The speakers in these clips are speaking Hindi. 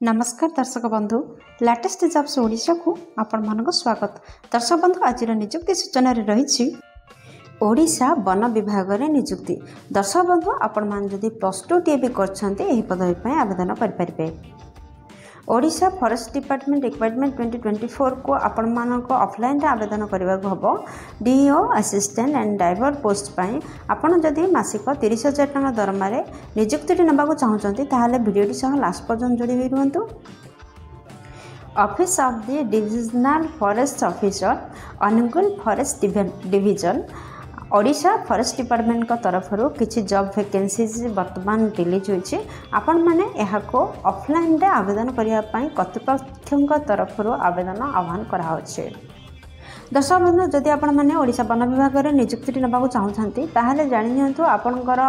नमस्कार दर्शक बंधु लेटेस्ट जॉब्स ओडिशा को आपण मानक स्वागत। दर्शक बंधु आज नियुक्ति सूचना रही ओडिशा वन विभाग रे नियुक्ति। दर्शक बंधु आपण मान जदि +2 टी भी करछन्ते एही पदवी पय आवेदन कर परिबे। ओडिशा फॉरेस्ट डिपार्टमेंट रिक्वायरमेंट 2024 को आपण मानक ऑफलाइन रे आवेदन करबा हबो। DO assistant and driver post पय आपण जदि मासिक 30,000 टका दरमा रे नियुक्ति नबाको चाहछन्ते ताहाले वीडियो सह लास्ट पर्यंत जोड़ी रहंतु। Office of the divisional forest officer Angul forest division Odisha forest department का तरफ किसी जॉब वैकेंसीज वर्तमान रिलीज होइछि। आपण माने एहा को ऑफलाइन रे आवेदन करिया पई कर्तृपक्ष तरफ आवेदन आह्वान करा होछि। दर्शक बंधु जदि आपण माने ओडिशा वन विभाग रे नियुक्ति नबाको चाहछन्ती ताहाले जानि नियंतु आपणकर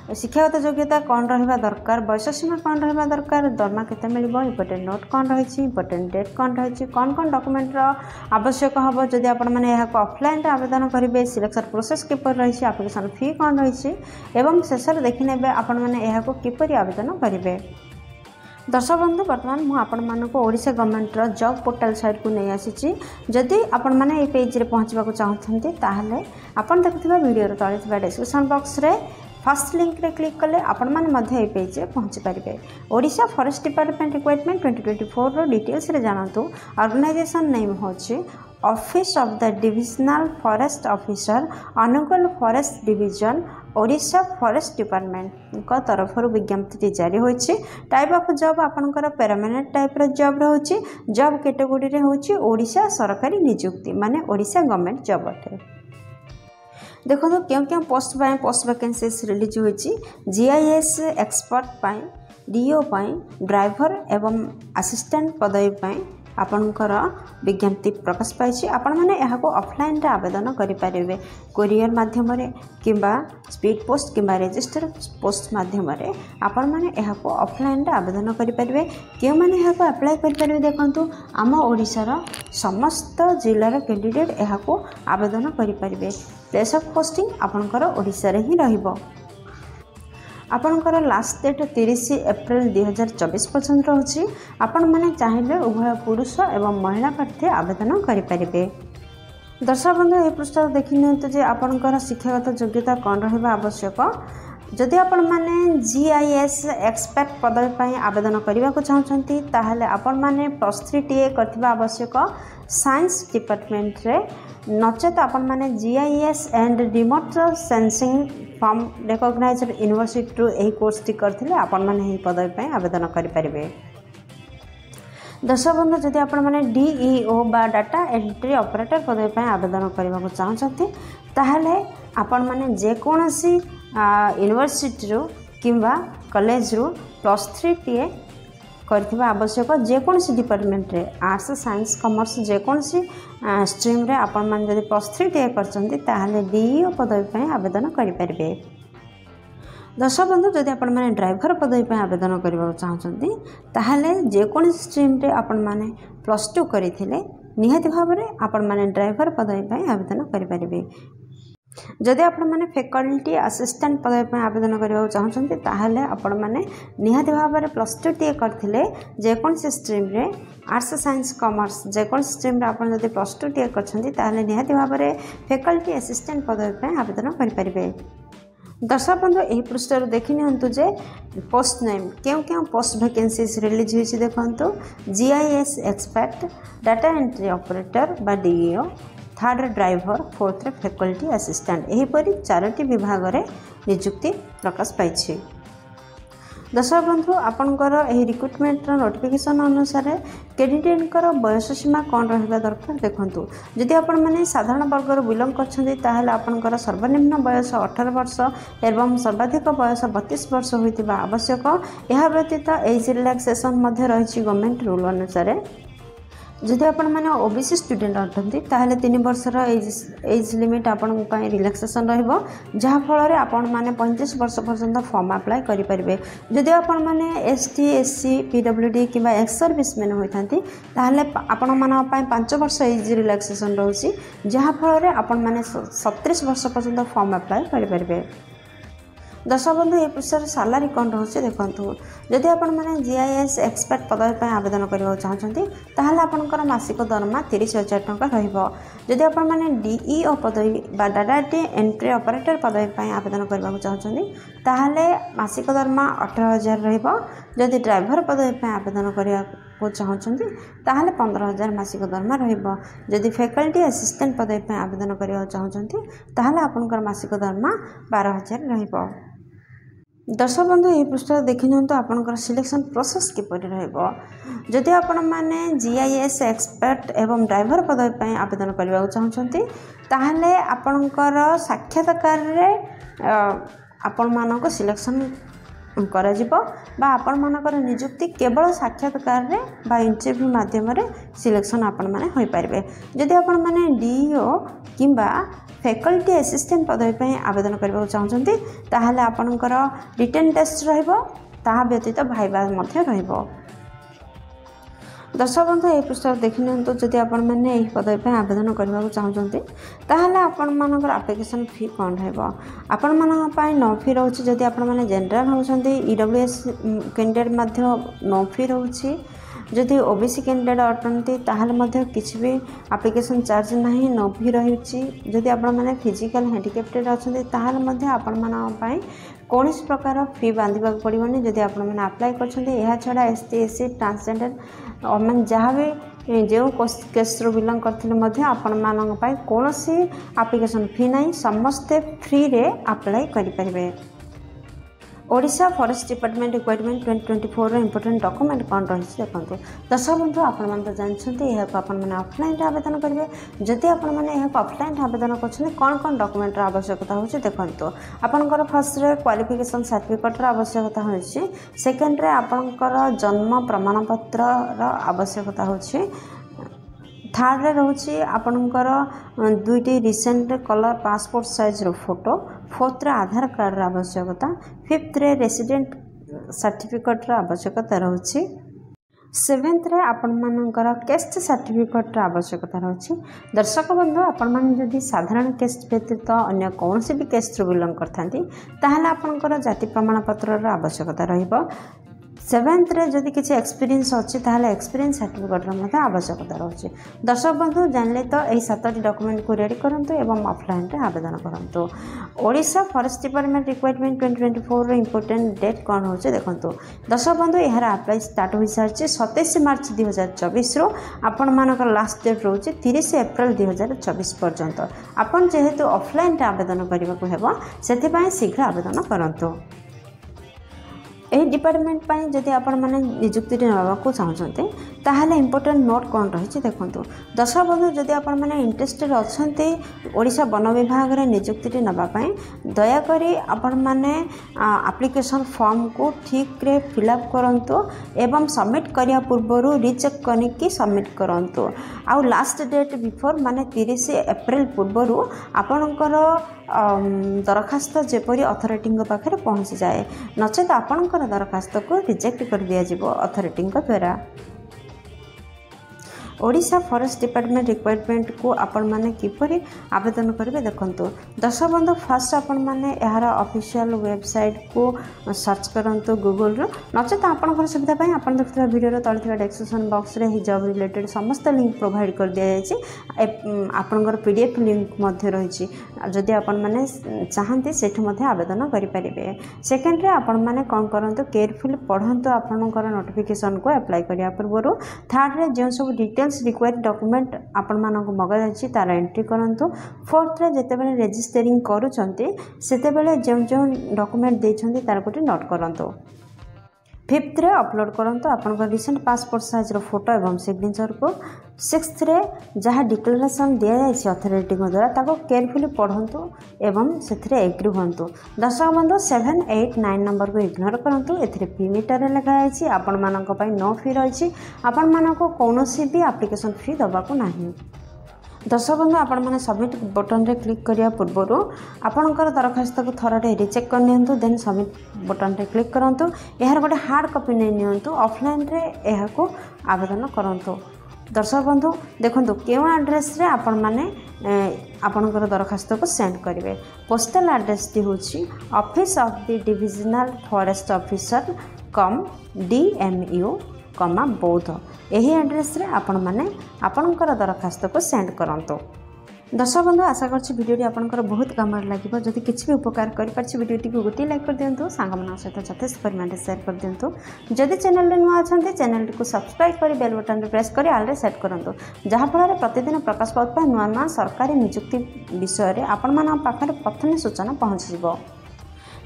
शिक्षागत योग्यता कौन रहा दरकार, बयस सीमा कौन रहा दरकार, दरमा केते मिलिबो, इंपोर्टेंट नोट कौन रही, इंपोर्टेंट डेट कौन रही, कौन कौन डॉक्यूमेंट आवश्यक हम जदि आपण माने एहा को ऑफलाइन रे आवेदन करिवे, सिलेक्शन प्रोसेस किपर रही, एप्लिकेशन फी कौन रही एवं शेष देखि नेबे आपण माने एहा को किपरि आवेदन करिवे। दर्शक बंधु बर्तमान मु आपण मानक Odisha government job portal site को नहीं आसी। जदि आपण माने ए पेज रे पहुंचबा चाहते ताहले आपण देखुथिबा वीडियो रे तळे थिबा डिस्क्रिप्शन बॉक्स रे फर्स्ट लिंक रे क्लिक कले आपण माने मध्य ए पेज रे पहुंची परिबे। ओडिशा फॉरेस्ट डिपार्टमेंट रिक्वायरमेंट 2024 रो डिटेल्स रे जानंतु। ऑर्गेनाइजेशन नेम होछि office of the divisional forest officer Angul forest division Odisha forest department को तरफ विज्ञप्ति जारी होछि। टाइप ऑफ जॉब आपनकर परमानेंट टाइप रो जॉब रहउछि। जॉब कैटेगरी रे होछि ओडिशा सरकारी नियुक्ति माने ओडिशा गवर्नमेंट जॉब अटे। देखो तो क्यों पोस्ट पाए पोस्ट वैकेंसीज रिलीज होछि। जीआईएस एक्सपर्ट पाए, डीओ पाए, ड्राइवर एवं असिस्टेंट पदवी पाए आपणकर विज्ञप्ति प्रकाश पाई। आपण मैंने यहाँ ऑफलाइन रे आवेदन करें कोरियर माध्यम किंबा स्पीड पोस्ट किंबा रजिस्टर पोस्ट माध्यम आपण मैंने यहाँ ऑफलाइन रे आवेदन करें। क्यों मैंने यहाँ अप्लाई करें देखु आम ओडिशार समस्त जिलार कैंडिडेट यहाँ आवेदन करें। प्लेस ऑफ पोस्टिंग आपणकर ओडिशा रे ही रहिबो। आपणकर लास्ट डेट 30 एप्रिल 2024 पर्यंत रही। आपण मैंने चाहिए उभय पुरुष एवं महिला प्रार्थी आवेदन करें। दर्शक बंधु ये पृष्ठ देखी नियंतु जे आपणकर शिक्षागत योग्यता कौन रहा आवश्यक। जदि आपण माने जीआईएस एक्सपर्ट पदवी पर आवेदन करने को चाहते ताहले आपण माने +3 टीए करथिबा आवश्यक साइंस डिपार्टमेंट रे, नचेत आपण माने GIS and remote sensing from recognised university टू एही कोर्स टी करथिले आपण माने एही पदवी पर आवेदन करि परिबे। दर्शक बंधु जदि आपण माने डीईओ बा डाटा एंट्री ऑपरेटर पदवी पर आवेदन करने को चाहते ताहले आपण माने जे कोनोसी यूनिवर्सिटी रो किंबा कॉलेज रो +3 टीए करथिबा आवश्यक। जेकोसी डिपार्टमेंट रे आर्ट्स साइंस कॉमर्स जेकोसी स्ट्रीम रे आपण मान जदि +3 टीए करछन्ती ताहले डीईओ पदवी पर आवेदन करि परिबे। दर्शक बंधु जदि आपण माने ड्राइवर पदवी पर आवेदन करबा चाहछन्ती ताहले जेकोसी स्ट्रीम रे आपण माने +2 करिथिले निहाती भाव में आपण माने ड्राइवर पदवी पर आवेदन करि परिबे। जदि आपण माने फैकल्टी असिस्टेंट पदवी पर आवेदन करबा चाहछन्ती ताहले आपण माने निहाती भाव में +2 टीए करथिले जेकोसी स्ट्रीम रे आर्ट्स साइंस कॉमर्स जेकोसी स्ट्रीम रे आपण जदि +2 टीए करछन्ती ताहले निहाती भाव में फैकल्टी असिस्टेंट पदवी पर आवेदन करि परिबे। दर्शक बंधु यही पृष्ठ देखी नियंतु जे पोस्ट नेम क्यों पोस्ट वैकेंसीज रिलीज होइछि देखंतु। GIS expert, data entry operator बा DEO, third driver, fourth faculty assistant एहीपरि 4टी विभाग रे नियुक्ति प्रकाश पाइछि। दर्शक बंधु आपणकर एही रिक्रुटमेंट नोटिफिकेशन अनुसार कैंडिडेटकर बयस सीमा कौन रहा दरकार देखंतु। जदि आपण माने साधारण वर्ग बिलोंग करछन्ती ताहले आपणकर सर्वनिम्न बयस 18 वर्ष एवं सर्वाधिक बयस 32 वर्ष होइतिबा आवश्यक। यह व्यतीत एज रिलैक्सेशन मध्य रही गवर्नमेंट रूल अनुसार। जदि आपण माने ओबीसी स्टूडेंट अटंती ताहले 3 वर्षर एज लिमिट आपण पय रिलैक्सेशन रहइबो, जहा फल रे आपण माने 35 वर्ष पर्यंत फॉर्म अप्लाई करि परिबे। जदि आपण माने एसटी एससी पीडब्ल्यूडी किबा एक्स सर्विसमैन होइथांती ताहले आपण माने पय 5 वर्ष एज रिलैक्सेशन रहउसी, जहा फल रे आपण माने 37 वर्ष पर्यंत फॉर्म अप्लाई करि परिबे। दर्शक बंधु ये पृष्ठ सालारी कौन रोचे देखो जदि आपण मैंने जीआईएस एक्सपर्ट पदवी आवेदन करने चाहते ताहले आपनकर मासिक दरमा 30,000 टंका रहिबो। जदि आपण मैंने डीईओ पदवी बा डाटा एंट्री ऑपरेटर पदवी आवेदन करने चाहते ताहले मासिक दरमा 18,000 रहिबो। जदि ड्राइवर पदवी आवेदन करने को चाहते ताहले 15,000 मासिक दरमा रहिबो। जदि फैकल्टी असिस्टेंट पदवी आवेदन करने चाहते ताहले आपनकर मासिक दरमा 12,000 रहिबो। दर्शक बंधु ये पृष्ठ देखि नियंतु आपनकर सिलेक्शन प्रोसेस किपरि रहइबो। जदि आपण माने जीआईएस एक्सपर्ट एवं ड्राइवर पदवी आवेदन करने चाहते ताहले आपनकर साक्षात्कार रे आपण मानको सिलेक्शन करा जिवो बा आपण मानकर नियुक्ति केवल साक्षात्कार रे बा इंटरव्यू माध्यम रे सिलेक्शन आपण माने होई पारबे। जदि आपण माने डीईओ किंबा फैकल्टी असिस्टेंट पदवी आवेदन करने चाहते ताहले आपनकर रिटन टेस्ट रहिबो ताहा व्यतीत भाइबा मध्य रहिबो। दर्शक बंधु ये पृष्ठ देखि नियंतु जदि आपण माने एही पदवी आवेदन करने चाहते ताहले आपण मानकर एप्लिकेशन फी कौन रहिबो। आपण मानक पई नो फी रहउछि। जदि आपण माने जनरल होउछन्ती ईडब्ल्यूएस कैंडिडेट मध्य नो फी रहउछि। जदि ओबीसी कैंडिडेट अटंती ताहले मध्य किछि भी एप्लिकेशन चार्ज नाही नो फी रहिछि। जदि आपण माने फिजिकल हैंडिकैप्टेड अछन्ती ताहले मध्य आपण मानक पई कौनसी प्रकार फी बांधिबा पड़िबनी। जदि आपण माने अप्लाई करछन्ती एहा छडा एसटी एससी ट्रांसजेंडर मन जहाँ भी जो केस बिलंग करथिले मध्य आपण मानक पई कौनसी एप्लिकेशन फी नाही समस्ते फ्री रे अप्लाई करि परिबे। Odisha forest department requirement 2024 important document कौन रही देखो। दर्शक बंधु आपण मैंने तो जानते हैं मैंने ऑफलाइन आवेदन करेंगे। जदि आपण मैंने ऑफलाइन आवेदन कर कौन कौन डॉक्यूमेंट आवश्यकता होची देखो। आपनकर फर्स्ट रे क्वालिफिकेशन सर्टिफिकेट आवश्यकता होची। सेकंड रे आपनकर जन्म प्रमाणपत्र आवश्यकता होची। थर्ड रे रोची आपनकर दुईटी रिसेंट कलर पासपोर्ट साइज रो फोटो। फोर्थ रे आधार कार्ड रा आवश्यकता। फिफ्थ रे रेसिडेंट सर्टिफिकेट रा आवश्यकता रोची। सेवेंथ रे आपण मानकर केस्ट सर्टिफिकेट रा आवश्यकता रोची। दर्शक बंधु आपण मान जदि साधारण केस्ट व्यतीत अन्य कौन से भी केस्ट बिलंग करथांती ताहले आपनकर जाति प्रमाणपत्र रा आवश्यकता रहिबो। सेवेंथ रे जदि किसी एक्सपीरियंस अच्छी ताहले एक्सपीरियंस सर्टिफिकेट आवश्यकता रोचे। दर्शक बंधु जानले तो यही 7टी डॉक्यूमेंट को रेडी करंतु एवं ऑफलाइन रे आवेदन करंतु। Odisha forest department requirement 2024 important date कौन होचे देखंतु। दर्शक बंधु यार अप्लाई स्टार्ट हो सारी 27 मार्च 2024 रो आपण मानकर लास्ट डेट रोचे 30 एप्रिल 2024 पर्यंत। आपण जेहेतु ऑफलाइन रे आवेदन करबा को हेबो सेति पई शीघ्र आवेदन करंतु। यही डिपार्टमेंट पाई जदि आपण माने नियुक्ति नाको चाहते ताहले इंपोर्टेंट नोट कौन रही देखो। दर्शक बंधु जदि आपण माने इंटरेस्टेड अच्छे ओडिशा वन विभाग रे नियुक्ति नापाई दयाकोरी आपण माने एप्लिकेशन फॉर्म को ठीक रे फिलअप करंतु एवं सबमिट करिया पूर्व रीचेक करके सबमिट करंतु। आउ लास्ट डेट बिफोर माने 30 एप्रिल पूर्व आपणकर दरखास्त जेपरी अथॉरिटी पाखे पहुँची जाए नचेत आपणकर दरखास्त को रिजेक्ट कर दिया जिवो अथॉरिटी द्वारा। ओडिशा फॉरेस्ट डिपार्टमेंट रिक्वायरमेंट को आपण माने किपरि आवेदन करेंगे देखंतु। दर्शक बंधु फर्स्ट आपण माने यार ऑफिशियल वेबसाइट को सर्च करंतु गूगल रो नचेत आपनकर सुविधा पई आपण देखथरा वीडियो रो तळथिरा डिस्क्रिप्शन बॉक्स रे ही जॉब रिलेटेड समस्त लिंक प्रोवाइड कर दिया जायछि। आपनकर पीडीएफ लिंक मध्ये रहिछि जदि आपण माने चाहंती सेठ मध्ये आवेदन करि परिबे। सेकंड रे आपण माने कोन करंतु केयरफुल पढंतु आपनकर नोटिफिकेशन को अप्लाई करिया पूर्व। थर्ड रे जे सब डिटेल रिक्वायर्ड डॉक्यूमेंट आपण मानक मगा जाछि तार एंट्री करंतु। फोर्थ रे जेते बेले रजिस्टरिंग करूचंती सेते बेले जो डॉक्यूमेंट देछंती तार कोटी नोट करंतु। फिफ्थ रे अपलोड करंतु आपन रिसेंट पासपोर्ट साइज रो फोटो एवं सिग्नेचर को। सिक्स्थ रे जहाँ डिक्लेरेशन दिया जाए अथॉरिटी द्वारा ताको केयरफुली पढ़ंतु एवं से एग्री हूँ। दर्शक बंधु 7, 8, 9 नंबर को इग्नोर करंतु। एथिरे फी मीटर लिखाई आपण मानक पई नो फी रही। आपण मानक कौनसी भी एप्लिकेशन फी दबाकू नाही। दर्शक बंधु आपण मैंने सबमिट बटन रे क्लिक करिया पूर्व आपणकर दरखास्त को थरटे रिचेक कर नियंतु देन सबमिट बटन रे क्लिक करंतु। यार गोटे हार्ड कॉपी नहीं नियंतु ऑफलाइन रे एहा को आवेदन करंतु। दर्शक बंधु देखो क्यों एड्रेस रे आपण माने आपणकर दरखास्त को सेंड करेंगे। पोस्टल एड्रेस टी हूँ office of the divisional forest officer come DMU कमा बौद्ध यही एड्रेस रे आपण माने आपणकर दरखास्त को सेंड करंतो। दर्शक बंधु आशा करछि वीडियो आपंकर बहुत काम लगे जदि किसी भी उपकार कर वीडियो को गोटे लाइक कर दिंतु सांग सहित यथेष परिमाण शेयर कर दिंतु जदि चैनल नुआ अच्छा चैनल को सब्सक्राइब कर बेल बटन प्रेस कर आल सेट करूँ जहाँफल प्रतिदिन प्रकाश पाउथुवा नुआ नुआ सरकारी नियुक्ति विषय में आपण मान पाखे प्रथम सूचना पहुँच।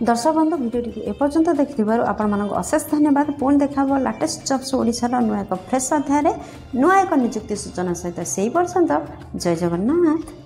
दर्शक बंधु वीडियो एपर्यंत देखिथिबार आपण मानक अशेष धन्यवाद। पुणी देखा लेटेस्ट जॉब्स ओडिशार नुआ एक फ्रेश अध्याय नुआ एक नियुक्ति सूचना सहित से पर्यंत जय जगन्नाथ।